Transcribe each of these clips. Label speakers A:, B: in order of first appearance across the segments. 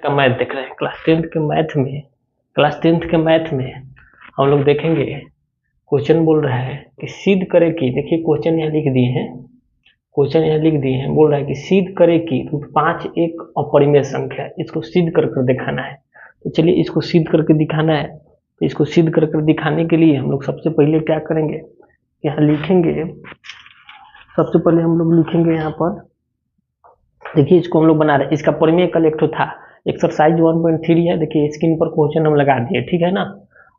A: का मैथ देख रहे हैं। क्लास टेंथ के मैथ में हम लोग देखेंगे, क्वेश्चन बोल रहा है कि सिद्ध करे कि, देखिए क्वेश्चन यहाँ लिख दिए हैं, बोल रहा है कि सिद्ध करे कि √5 एक अपरिमेय संख्या है, इसको सिद्ध कर कर दिखाना है। तो चलिए इसको सिद्ध करके दिखाना है, तो इसको सिद्ध कर कर दिखाने के लिए हम लोग सबसे पहले क्या करेंगे, यहाँ लिखेंगे, सबसे पहले हम लोग लिखेंगे यहाँ पर, देखिए इसको हम लोग बना रहे हैं, इसका परिमेय कल एक था, एक्सरसाइज 1.3 है, देखिए स्क्रीन पर क्वेश्चन हम लगा दिए, ठीक है ना,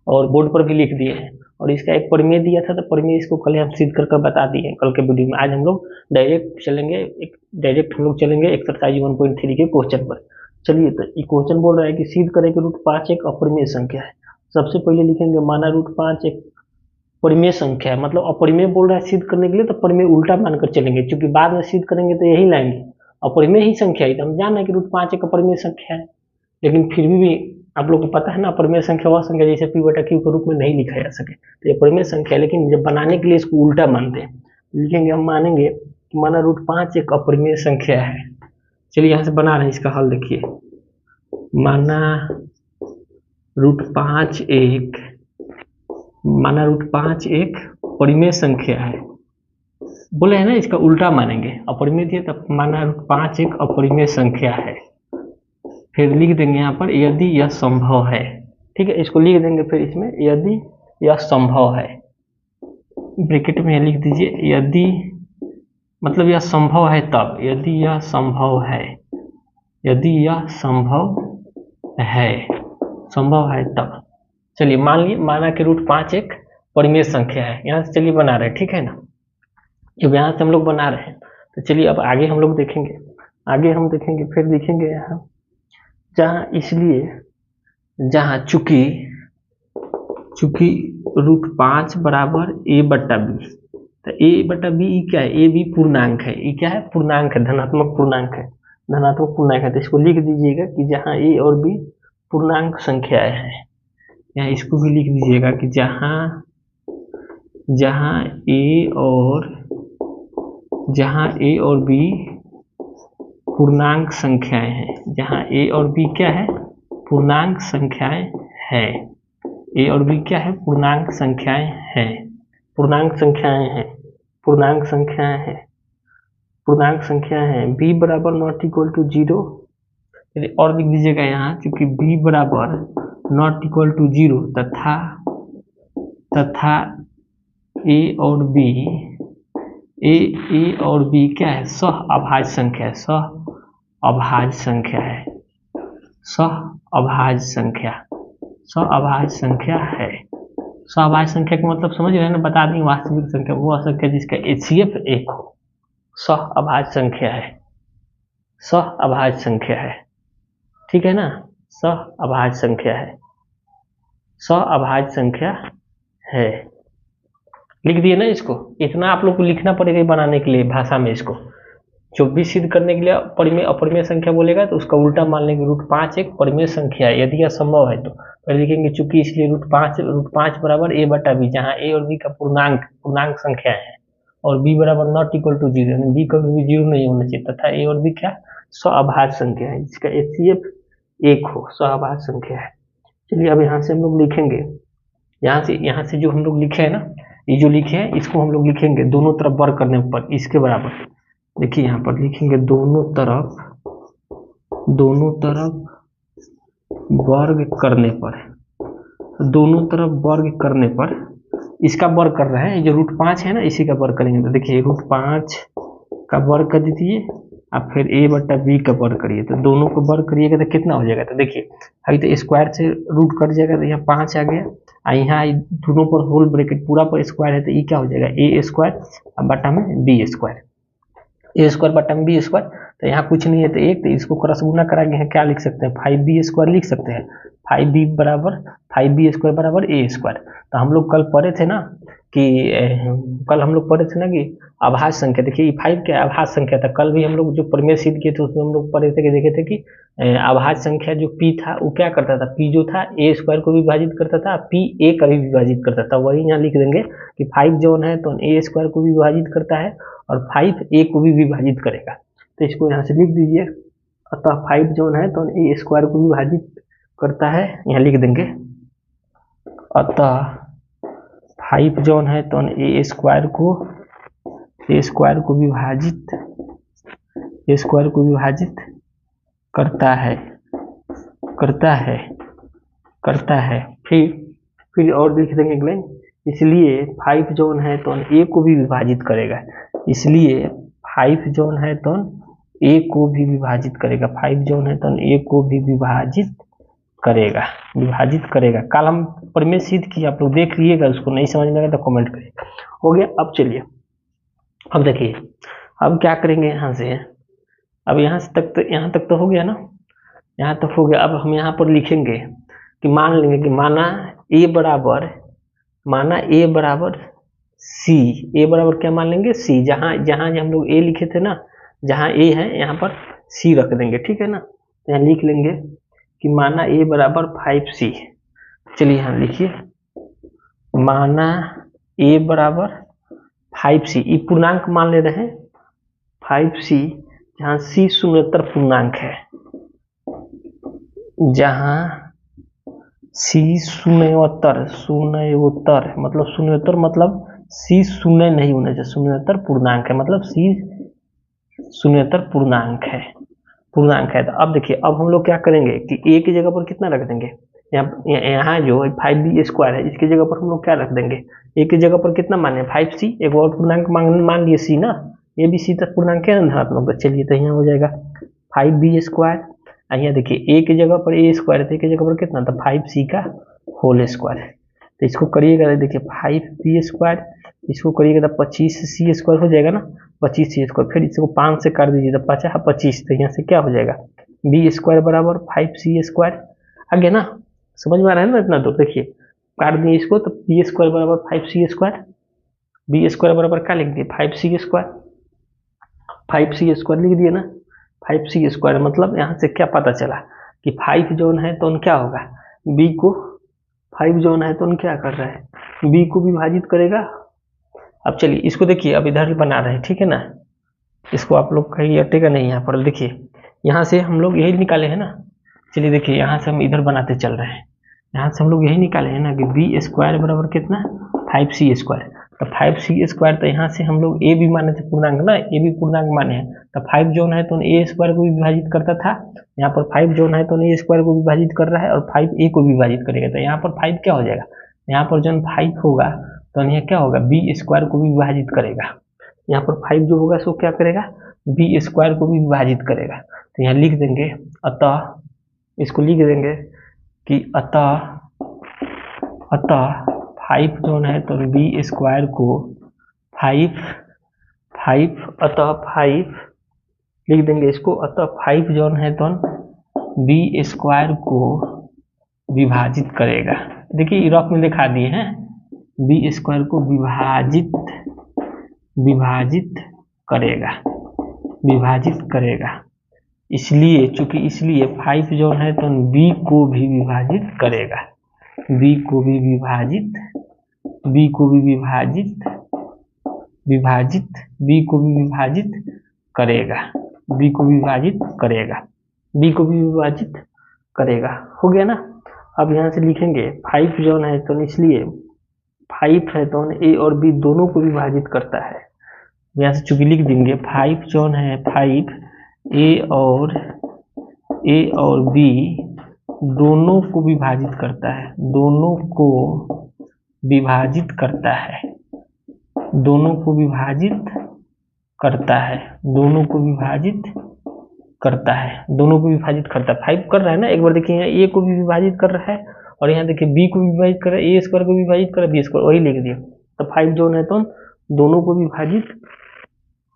A: और बोर्ड पर भी लिख दिए हैं, और इसका एक परिमेय दिया था, तो परिमेय इसको कल हम सिद्ध कर बता दिए कल के वीडियो में। आज हम लोग डायरेक्ट हम लोग चलेंगे एक्सरसाइज 1.3 के क्वेश्चन पर। चलिए, तो ये क्वेश्चन बोल रहा है कि सिद्ध करें कि √5 एक अपरिमेय संख्या है। सबसे पहले लिखेंगे, माना √5 एक परिमेय संख्या है, मतलब अपरिमेय बोल रहा है सिद्ध करने के लिए, तो परिमेय उल्टा मानकर चलेंगे, क्योंकि बाद में सिद्ध करेंगे तो यही लाएंगे, अपरिमेय ही संख्या है, तो हम जान रहे हैं कि √5 एक अपरिमेय संख्या है, लेकिन फिर भी आप लोग को पता है ना, अपरिमेय संख्या वह संख्या जैसे P/Q के रूप में नहीं लिखा जा सके, तो ये अपरिमेय संख्या है, लेकिन जब बनाने के लिए इसको उल्टा मानते हैं, लिखेंगे, हम मानेंगे कि माना √5 एक अपरिमेय संख्या है। चलिए यहाँ से बना रहे हैं इसका हल, देखिए, माना √5 एक परिमेय संख्या है, बोले है ना, इसका उल्टा मानेंगे, अपरिमेय दिए तब माना √5 एक अपरिमेय संख्या है। फिर लिख देंगे यहाँ पर, यदि यह संभव है, ठीक है, इसको लिख देंगे फिर इसमें, यदि यह संभव है, ब्रैकेट में लिख दीजिए, यदि मतलब यह संभव है तब, यदि यह संभव है तब। चलिए मान लिए, माना कि √5 एक परिमेय संख्या है, यहाँ से चलिए बना रहे हैं, ठीक है ना, जब यहाँ से हम लोग बना रहे हैं, तो चलिए अब आगे हम लोग देखेंगे, फिर लिखेंगे यहाँ, चूंकि √5 बराबर a/b, तो a/b क्या है, a भी पूर्णांक है, ये क्या है, पूर्णांक है, धनात्मक पूर्णांक है, तो इसको लिख दीजिएगा कि जहाँ a और b पूर्णांक संख्याएं हैं, यहाँ इसको भी लिख दीजिएगा कि जहाँ a और b पूर्णांक संख्याएं हैं, जहाँ a और b क्या है, पूर्णांक संख्याएं हैं, a और b क्या है, पूर्णांक संख्याएं हैं, b बराबर नॉट इक्वल टू 0, और लिख दीजिएगा यहाँ, क्योंकि b बराबर नॉट इक्वल टू 0 तथा a और b क्या है, सह-अभाज्य संख्या है, सह-अभाज्य संख्या का मतलब समझ रहे हैं ना, बता दें, वास्तविक संख्या वह संख्या जिसका HCF 1 हो, सह-अभाज्य संख्या है, ठीक है ना, सह-अभाज्य संख्या है, लिख दिए ना इसको, इतना आप लोग को लिखना पड़ेगा बनाने के लिए भाषा में। इसको जो भी सिद्ध करने के लिए परिमेय अपरिमेय संख्या बोलेगा तो उसका उल्टा मान लेंगे, √5 एक परिमेय संख्या है, यदि यह संभव है तो फिर लिखेंगे, चूंकि इसलिए √5 बराबर a/b, जहाँ a और b का पूर्णांक संख्या है, और b बराबर नॉट इक्वल टू 0, यानी b कभी भी 0 नहीं होना चाहिए, तथा a और b क्या सह-अभाज्य संख्या है, जिसका HCF 1 हो, सह-अभाज्य संख्या है। चलिए अब यहाँ से हम लोग लिखेंगे, यहाँ से जो हम लोग लिखे हैं ना, ये जो लिखे हैं इसको हम लोग लिखेंगे दोनों तरफ वर्ग करने पर इसके बराबर। देखिए यहाँ पर लिखेंगे दोनों तरफ वर्ग करने पर, इसका वर्ग कर रहे हैं, जो √5 है ना, इसी का वर्ग करेंगे, तो देखिए √5 का वर्ग कर दीजिए, अब फिर a/b का वर्ग करिए, तो दोनों को वर्ग करिएगा तो कितना हो जाएगा, तो देखिए अभी तो स्क्वायर से रूट कट जाएगा, तो यहाँ 5 आ गया, यहाँ दोनों पर होल ब्रैकेट पूरा पर स्क्वायर है, तो ये क्या हो जाएगा, a² बटा में b², a² बटा में b², तो यहाँ कुछ नहीं है तो 1, तो इसको क्रॉस गुना कराएंगे, यहाँ क्या लिख सकते हैं, 5b² लिख सकते हैं, 5b² बराबर a²। तो हम लोग कल पढ़े थे ना कि अभाज्य संख्या, देखिए ये 5 क्या अभाज्य संख्या था, कल भी हम लोग जो परिमेय सिद्ध किए थे उसमें हम लोग पढ़े थे कि देखे थे कि अभाज्य संख्या जो p था वो क्या करता था, p जो था a² को विभाजित करता था, p a का भी विभाजित करता था, वही यहाँ लिख देंगे कि 5 जोन है तो a² को भी विभाजित करता है और 5 a को भी विभाजित करेगा, तो इसको यहाँ से लिख दीजिए, अतः 5 जोन है तो ए स्क्वायर को विभाजित करता है, यहाँ लिख देंगे अतः 5 जोन है तो ए स्क्वायर को विभाजित करता है। फिर और लिख देंगे एक लाइन, इसलिए 5 जोन है तो ए को भी विभाजित करेगा, इसलिए 5 जोन है तो ए को भी विभाजित करेगा, 5 जोन है तो ए को भी विभाजित करेगा। कॉलम पर में सिद्ध किया, आप लोग देख लीजिएगा, उसको नहीं समझ में आएगा तो कमेंट करिएगा। हो गया। अब चलिए, अब देखिए अब क्या करेंगे यहाँ से, अब यहाँ तक तो हो गया ना, यहाँ तक हो गया। अब हम यहाँ पर लिखेंगे कि मान लेंगे कि माना ए बराबर सी, ए बराबर क्या मान लेंगे सी, जहाँ हम लोग ए लिखे थे ना, जहाँ ए है यहाँ पर सी रख देंगे, ठीक है ना। यहाँ लिख लेंगे कि माना ए बराबर 5c। चलिए यहाँ लिखिए, माना ए बराबर 5c, ये पूर्णांक मान ले रहे हैं 5c, जहाँ c शून्यतर पूर्णांक है, जहाँ c शून्यतर मतलब c शून्य नहीं होना चाहिए, शून्यतर पूर्णांक है, मतलब c शून्यतर पूर्णांक है। तो अब देखिए, अब हम लोग क्या करेंगे कि a की जगह पर कितना रख देंगे, यहाँ जो 5b स्क्वायर है इसकी जगह पर हम लोग क्या रख देंगे, a की जगह पर कितना माने 5c, एक और पूर्णांक मान लिए c ना, ये भी c तक पूर्णांक है धनात्मक। तो चलिए, तो यहाँ हो जाएगा 5b स्क्वायर, यहाँ देखिए a की जगह पर a स्क्वायर है, a की जगह पर कितना था 5c का होल स्क्वायर। तो इसको करिएगा, देखिए 5b स्क्वायर, इसको करिएगा तो 25c स्क्वायर हो जाएगा ना, 25c स्क्वायर, फिर इसको 5 से काट दीजिए तो 25, तो यहाँ से क्या हो जाएगा b स्क्वायर बराबर 5c स्क्वायर। आ गया ना, समझ में आ रहा है ना इतना। तो देखिए काट दिए इसको, तो b स्क्वायर बराबर 5c स्क्वायर, b स्क्वायर बराबर क्या लिख दिए 5c स्क्वायर, 5c स्क्वायर लिख दिए ना, 5c स्क्वायर। मतलब यहाँ से क्या पता चला कि 5 जोन है तो क्या होगा, b को 5 जोन है तो क्या कर रहा है, b को विभाजित करेगा। अब चलिए इसको देखिए, अब इधर बना रहे हैं, ठीक है ना, इसको आप लोग कहीं हटेगा नहीं। यहाँ पर देखिए, यहाँ से हम लोग यही निकाले हैं ना। चलिए देखिए, यहाँ से हम इधर बनाते चल रहे हैं, यहाँ से हम लोग यही निकाले हैं ना कि बी स्क्वायर बराबर कितना 5c स्क्वायर। तो 5c स्क्वायर, तो यहाँ से हम लोग ए भी माने थे पूर्णांक ना, ए भी पूर्णांक माने हैं, तो 5 जोन है तो ए स्क्वायर को भी विभाजित करता था, यहाँ पर 5 जोन है तो ए स्क्वायर को विभाजित कर रहा है और 5 ए को विभाजित करेगा। तो यहाँ पर 5 क्या हो जाएगा, यहाँ पर जो 5 होगा तो यहाँ क्या होगा बी स्क्वायर को भी विभाजित करेगा, यहाँ पर 5 जो होगा सो क्या करेगा बी स्क्वायर को भी विभाजित करेगा। तो यहाँ लिख देंगे अतः, इसको लिख देंगे कि अतः 5 जोन है तो बी स्क्वायर को 5 अतः 5 लिख देंगे इसको, अतः 5 जोन है तो बी स्क्वायर को विभाजित करेगा। देखिए रफ में दिखा दिए हैं, बी स्क्वायर को विभाजित करेगा, इसलिए चूंकि इसलिए 5 जोन है तो बी को भी विभाजित करेगा, बी को भी विभाजित करेगा। हो गया ना। अब यहाँ से लिखेंगे 5 जोन है तो इसलिए 5 है तो ए और बी दोनों को विभाजित करता है। यहाँ से चूंकि लिख देंगे 5 जोन है, 5 ए और बी दोनों को विभाजित करता है, दोनों को विभाजित करता है, 5 कर रहा है ना, एक बार देखिए यहाँ ए को भी विभाजित कर रहा है और यहाँ देखिए बी को भी विभाजित कर रहा है, ए स्क्वायर को विभाजित कर रहा है, बी स्क्वायर, वही लिख दिया। तो 5 जोन है तो दोनों को विभाजित,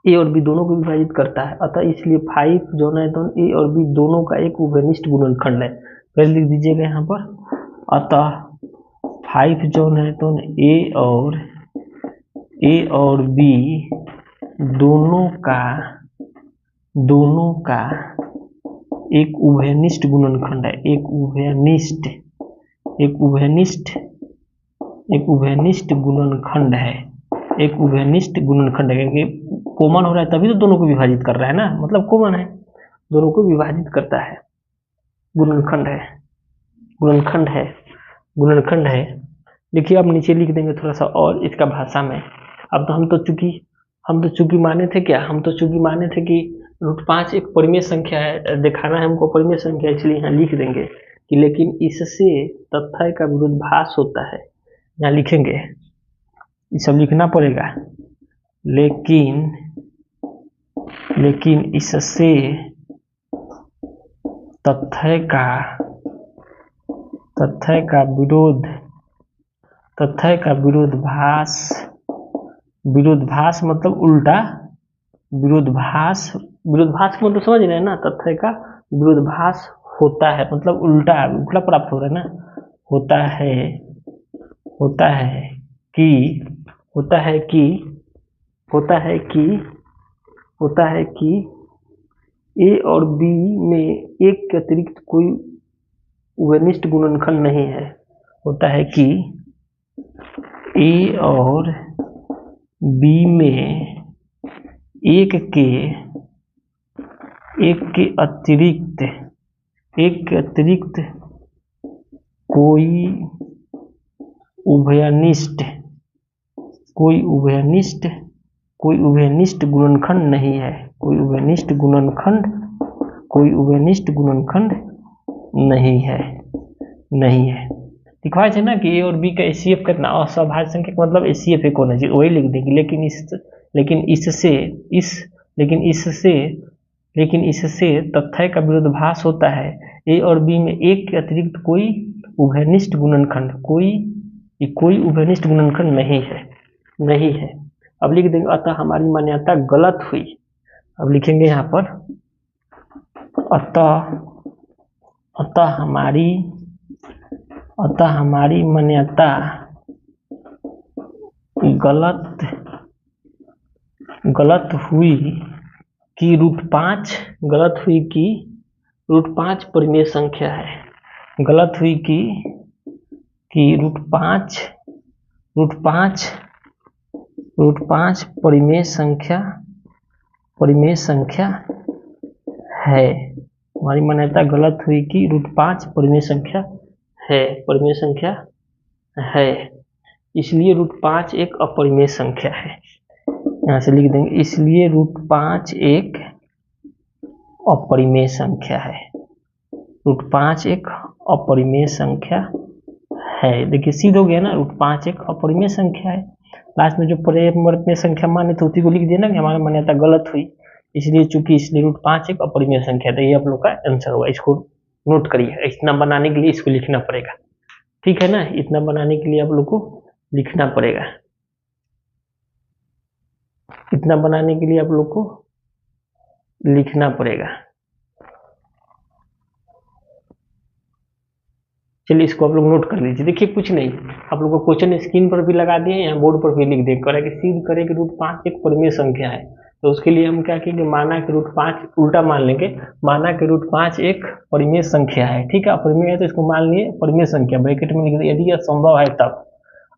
A: ए और बी दोनों को विभाजित करता है, अतः इसलिए 5 जोन है तो ए और बी दोनों का एक उभयनिष्ठ गुणनखंड है। फिर लिख दीजिएगा यहाँ पर अतः 5 जोन है तो ए और बी दोनों का एक उभयनिष्ठ गुणनखंड है, एक उभयनिष्ठ गुणनखंड है, क्योंकि कॉमन हो रहा है तभी तो दोनों को विभाजित कर रहा है ना, मतलब कॉमन है। दोनों को विभाजित करता है। गुणनखंड है, गुणनखंड है, गुणनखंड है। देखिए आप नीचे लिख देंगे थोड़ा सा और इसका भाषा में। अब तो हम तो चूंकि माने थे क्या, हम तो चूंकि माने थे कि √5 एक परिमेय संख्या है, दिखाना है हमको परिमेय संख्या, इसलिए यहाँ लिख देंगे कि लेकिन इससे तथ्य का विरोधाभास होता है। यहाँ लिखेंगे, ये सब लिखना पड़ेगा। लेकिन इससे तथ्य का विरोधाभास मतलब उल्टा, विरोधाभास का मतलब समझ रहे हैं ना, तथ्य का विरोधाभास होता है मतलब उल्टा प्राप्त हो रहा है ना, होता है कि ए और बी में एक के अतिरिक्त कोई उभयनिष्ठ गुणनखंड नहीं है। होता है कि ए और बी में एक के अतिरिक्त कोई उभयनिष्ठ गुणनखंड नहीं है। कोई उभयनिष्ठ गुणनखंड नहीं है। दिखवाए थे ना कि ए और बी का एचसीएफ कितना, असहभाज्य संख्या का मतलब एचसीएफ एक होना चाहिए, वही लिख देंगे। लेकिन इससे तथ्य का विरोधाभास होता है। ए और बी में एक के अतिरिक्त कोई उभयनिष्ठ गुणनखंड नहीं है। अब लिख देंगे अतः हमारी मान्यता गलत हुई। अब लिखेंगे यहाँ पर अतः हमारी मान्यता गलत हुई कि √5 परिमेय संख्या है। गलत हुई कि √5 परिमेय संख्या है। हमारी मान्यता गलत हुई कि √5 परिमेय संख्या है, इसलिए √5 एक अपरिमेय संख्या है। यहाँ से लिख देंगे इसलिए √5 एक अपरिमेय संख्या है। √5 एक अपरिमेय संख्या है। देखिए सिद्ध हो गया ना, √5 एक अपरिमेय संख्या है। लास्ट में जो परिमेय संख्या माने थे उसी को लिख देना कि हमारी मान्यता गलत हुई, इसलिए √5 एक अपरिमेय संख्या है। तो ये आप लोग का आंसर होगा। इसको नोट करिए, इतना बनाने के लिए इसको लिखना पड़ेगा, ठीक है ना। इतना बनाने के लिए आप लोग को लिखना पड़ेगा, इतना बनाने के लिए आप लोग को लिखना पड़ेगा। चलिए इसको आप लोग नोट कर लीजिए। देखिए कुछ नहीं, आप लोग को क्वेश्चन स्क्रीन पर भी लगा दिए, यहाँ बोर्ड पर भी लिख देंगे कि सिद्ध करें कि √5 एक परिमेय संख्या है। तो उसके लिए हम क्या करेंगे, माना कि √5 उल्टा मान लेंगे, माना कि √5 एक परिमेय संख्या है, ठीक है। अपरिमेय है तो इसको मान लिए परिमेय संख्या, ब्रैकेट में लिख दिया यदि यह संभव है तब।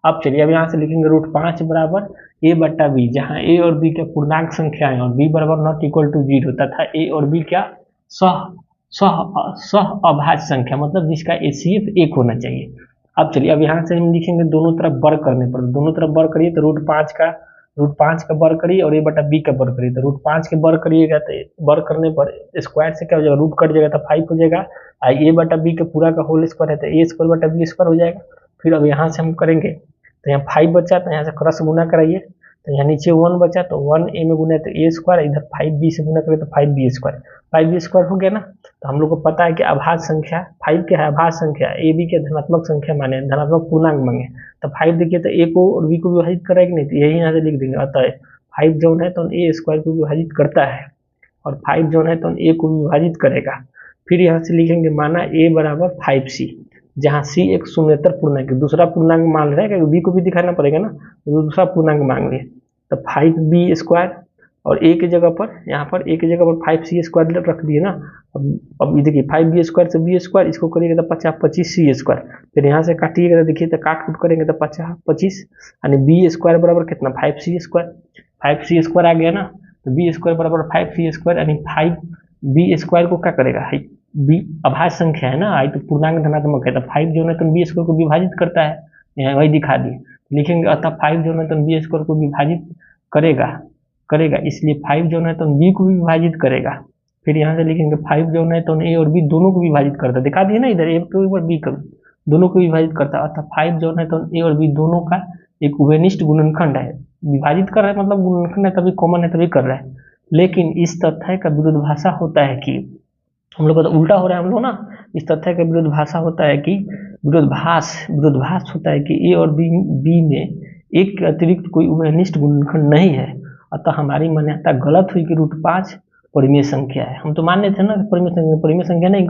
A: अब चलिए अब यहाँ से लिखेंगे √5 बराबर a/b, जहाँ a और b के पूर्णांक संख्या है और b बराबर ≠ 0 तथा a और b क्या सह अभाज्य संख्या, मतलब जिसका एचसीएफ 1 होना चाहिए। अब चलिए अब यहाँ से हम लिखेंगे दोनों तरफ वर्ग करने पर, दोनों तरफ वर्ग करिए तो √5 का वर्ग करिए और a/b का वर्ग करिए। तो √5 के वर्ग करिएगा तो वर्ग करने पर स्क्वायर से क्या हो जाएगा, रूट कट जाएगा तो 5 हो जाएगा। a/b के पूरा का होल स्क्वायर है तो a² हो जाएगा। फिर अब यहाँ से हम करेंगे तो यहाँ 5 बचा तो यहाँ से क्रॉस गुना कराइए, तो यहाँ नीचे 1 बचा तो 1a में गुना तो a², इधर 5b से गुना करें तो 5b² हो गया ना। तो हम लोग को पता है कि अभाज्य संख्या 5 क्या है, अभाज्य संख्या a b के धनात्मक संख्या माने, धनात्मक पूर्णांक मांगे। तो 5 देखिए तो a को और b को विभाजित करेगा नहीं, तो यही यहाँ से लिख देंगे अतः 5 जो है तो a² को विभाजित करता है और 5 जो है तो a को विभाजित करेगा। फिर यहाँ से लिखेंगे माना a बराबर 5c, जहाँ c एक शून्येतर पूर्णांक, दूसरा पूर्णांक मान रहे हैं, क्योंकि b को भी दिखाना पड़ेगा ना, तो दूसरा पूर्णांक मांग लिए। तो 5b² और a की जगह पर यहाँ पर a की जगह पर 5c² रख दिए ना। अब देखिए 5b² से b², इसको करिएगा तो 25c²। फिर यहाँ से काटिएगा तो देखिए तो काट कूट करेंगे तो 25 यानी b² बराबर कितना 5c² आ गया ना। तो b² बराबर 5c² यानी बी स्क्वायर को क्या करेगा, बी अभाज्य संख्या है ना, आई तो पूर्णांक धनात्मक है, तो 5 जो है तो बी स्क्वायर को विभाजित करता है, यहाँ वही दिखा दिए, लिखेंगे अतः 5 जो है तो बी स्क्वायर को विभाजित करेगा, इसलिए 5 जो है तो बी को भी विभाजित करेगा। फिर यहाँ से लिखेंगे 5 जो है तो ए और बी दोनों को विभाजित करता है, दिखा दिए ना इधर, ए को एक बार बी को दोनों को विभाजित करता है, अतः 5 जो है तो ए और बी दोनों का एक उभयनिष्ठ गुणनखंड है। विभाजित कर रहा है मतलब गुणनखंड है तभी कॉमन है तभी कर रहा है, लेकिन इस तथ्य का विरोधाभास होता है कि हम लोग का तो उल्टा हो रहा है हम लोग ना, इस तथ्य का विरोधाभास होता है कि विरोधाभास होता है कि ए और बी में एक के अतिरिक्त कोई उभयनिष्ठ गुणनखंड नहीं है, अतः हमारी मान्यता गलत हुई कि √5 परिमेय संख्या है। हम तो मानने थे ना परिमेय संख्या नहीं,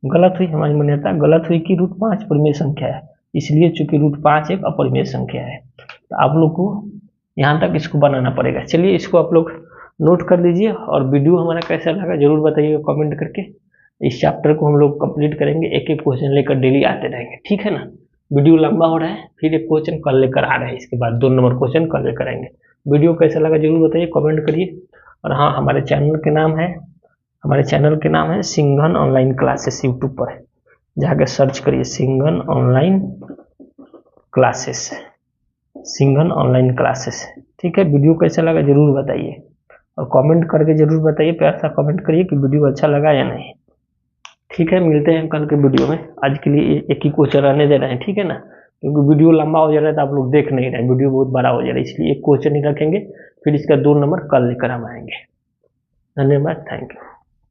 A: गलत हुई हमारी मान्यता गलत हुई कि √5 परिमेय संख्या है, इसलिए चूंकि √5 एक अपरिमेय संख्या है। तो आप लोग को यहाँ तक इसको बनाना पड़ेगा। चलिए इसको आप लोग नोट कर लीजिए, और वीडियो हमारा कैसा लगा जरूर बताइएगा कमेंट करके। इस चैप्टर को हम लोग कंप्लीट करेंगे, एक एक क्वेश्चन लेकर डेली आते रहेंगे, ठीक है ना। वीडियो लंबा हो रहा है, फिर एक क्वेश्चन कल लेकर आ रहे हैं, इसके बाद 2 नंबर क्वेश्चन कल लेकर आएंगे। वीडियो कैसा लगा जरूर बताइए, कमेंट करिए। और हाँ, हमारे चैनल के नाम है सिंघन ऑनलाइन क्लासेस, यूट्यूब पर है, जाकर सर्च करिए सिंघन ऑनलाइन क्लासेस, ठीक है। वीडियो कैसा लगा जरूर बताइए, और कमेंट करके जरूर बताइए, प्यार सा कमेंट करिए कि वीडियो अच्छा लगा या नहीं, ठीक है। मिलते हैं कल के वीडियो में, आज के लिए एक ही क्वेश्चन रहने दे रहे हैं, ठीक है ना, क्योंकि वीडियो लंबा हो जा रहा है तो आप लोग देख नहीं रहे, वीडियो बहुत बड़ा हो जा रहा है, इसलिए एक क्वेश्चन ही रखेंगे, फिर इसका 2 नंबर कल लेकर हम आएंगे। धन्यवाद, थैंक यू।